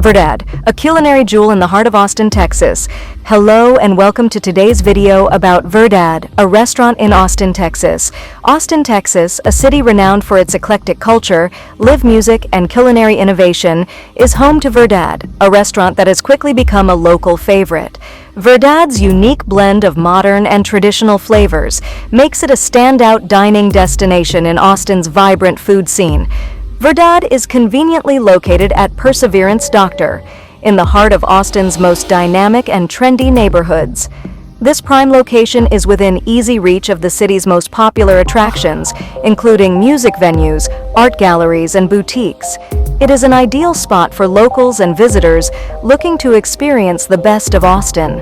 Verdad, a culinary jewel in the heart of Austin, Texas. Hello and welcome to today's video about Verdad, a restaurant in Austin, Texas. Austin, Texas, a city renowned for its eclectic culture, live music, and culinary innovation, is home to Verdad, a restaurant that has quickly become a local favorite. Verdad's unique blend of modern and traditional flavors makes it a standout dining destination in Austin's vibrant food scene. Verdad is conveniently located at Perseverance Doctor, in the heart of Austin's most dynamic and trendy neighborhoods. This prime location is within easy reach of the city's most popular attractions, including music venues, art galleries, and boutiques. It is an ideal spot for locals and visitors looking to experience the best of Austin.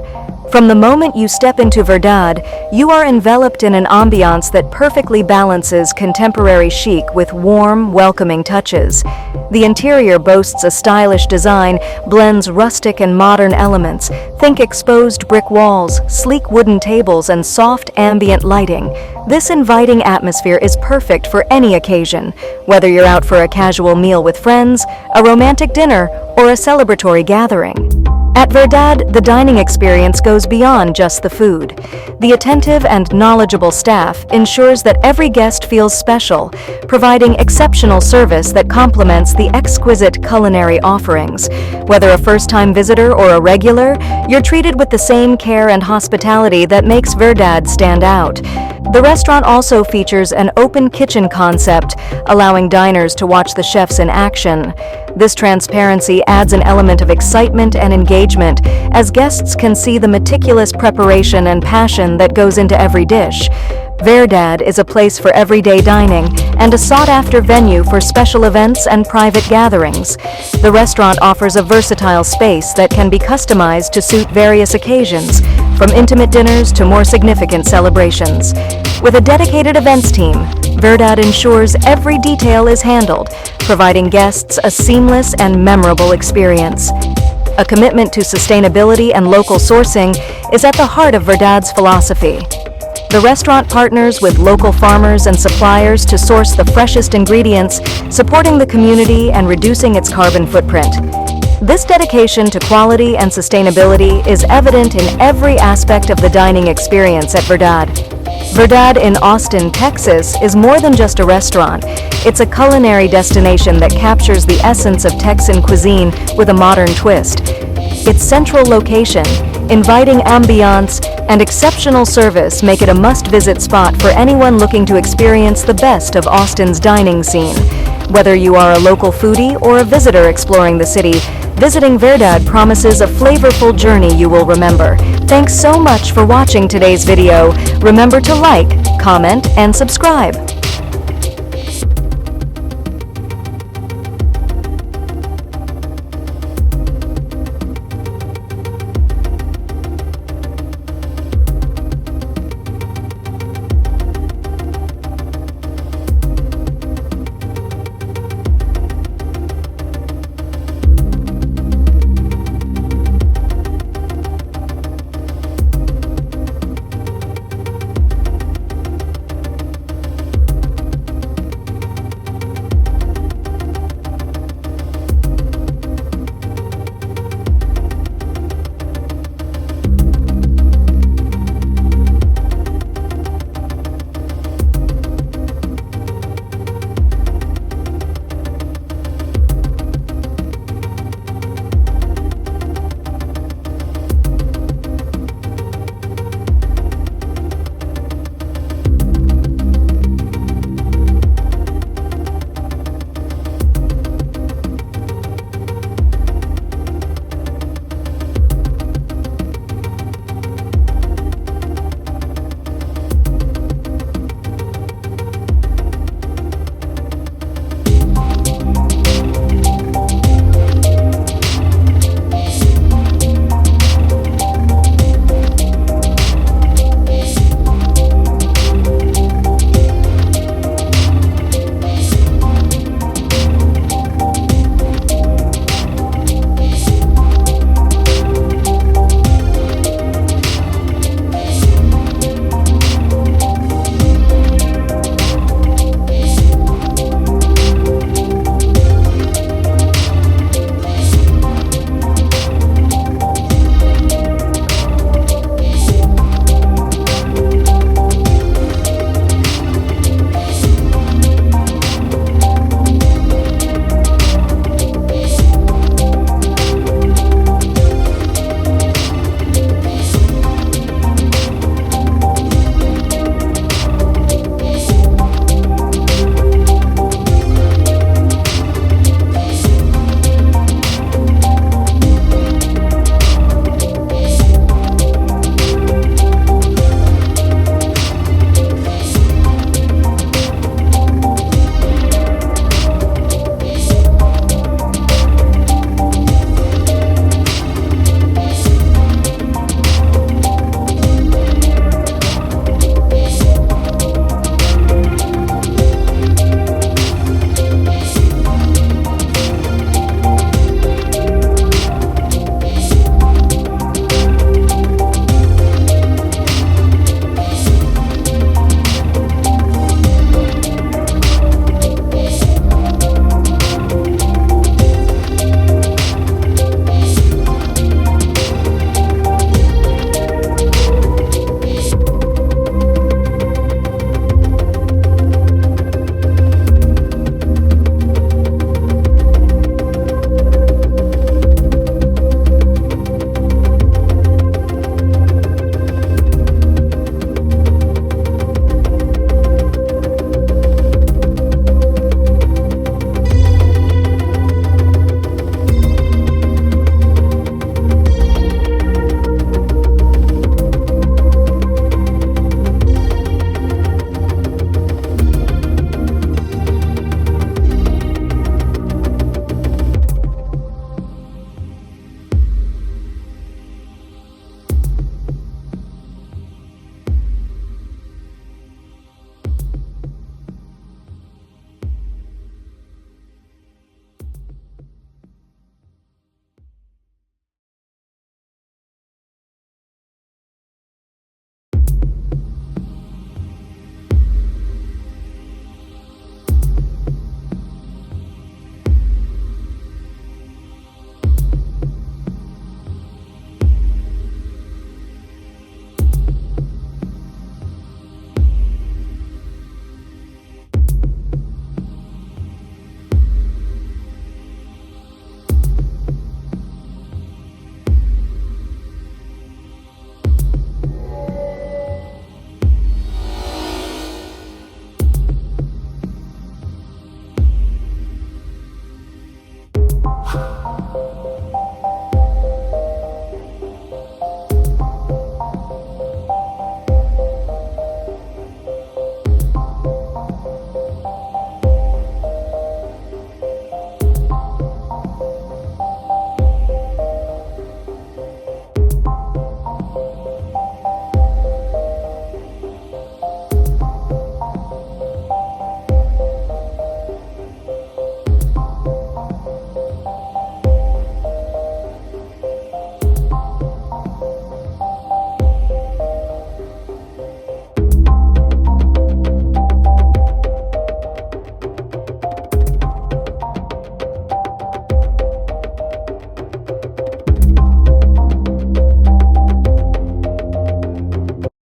From the moment you step into Verdad, you are enveloped in an ambiance that perfectly balances contemporary chic with warm, welcoming touches. The interior boasts a stylish design, blends rustic and modern elements. Think exposed brick walls, sleek wooden tables, and soft ambient lighting. This inviting atmosphere is perfect for any occasion, whether you're out for a casual meal with friends, a romantic dinner, or a celebratory gathering. At Verdad, the dining experience goes beyond just the food. The attentive and knowledgeable staff ensures that every guest feels special, providing exceptional service that complements the exquisite culinary offerings. Whether a first-time visitor or a regular, you're treated with the same care and hospitality that makes Verdad stand out. The restaurant also features an open kitchen concept, allowing diners to watch the chefs in action. This transparency adds an element of excitement and engagement, as guests can see the meticulous preparation and passion that goes into every dish. Verdad is a place for everyday dining and a sought-after venue for special events and private gatherings. The restaurant offers a versatile space that can be customized to suit various occasions, from intimate dinners to more significant celebrations. With a dedicated events team, Verdad ensures every detail is handled, providing guests a seamless and memorable experience. A commitment to sustainability and local sourcing is at the heart of Verdad's philosophy. The restaurant partners with local farmers and suppliers to source the freshest ingredients, supporting the community and reducing its carbon footprint. This dedication to quality and sustainability is evident in every aspect of the dining experience at Verdad. Verdad in Austin, Texas is more than just a restaurant. It's a culinary destination that captures the essence of Texan cuisine with a modern twist. Its central location, inviting ambiance, and exceptional service make it a must-visit spot for anyone looking to experience the best of Austin's dining scene. Whether you are a local foodie or a visitor exploring the city, visiting Verdad promises a flavorful journey you will remember. Thanks so much for watching today's video. Remember to like, comment, and subscribe.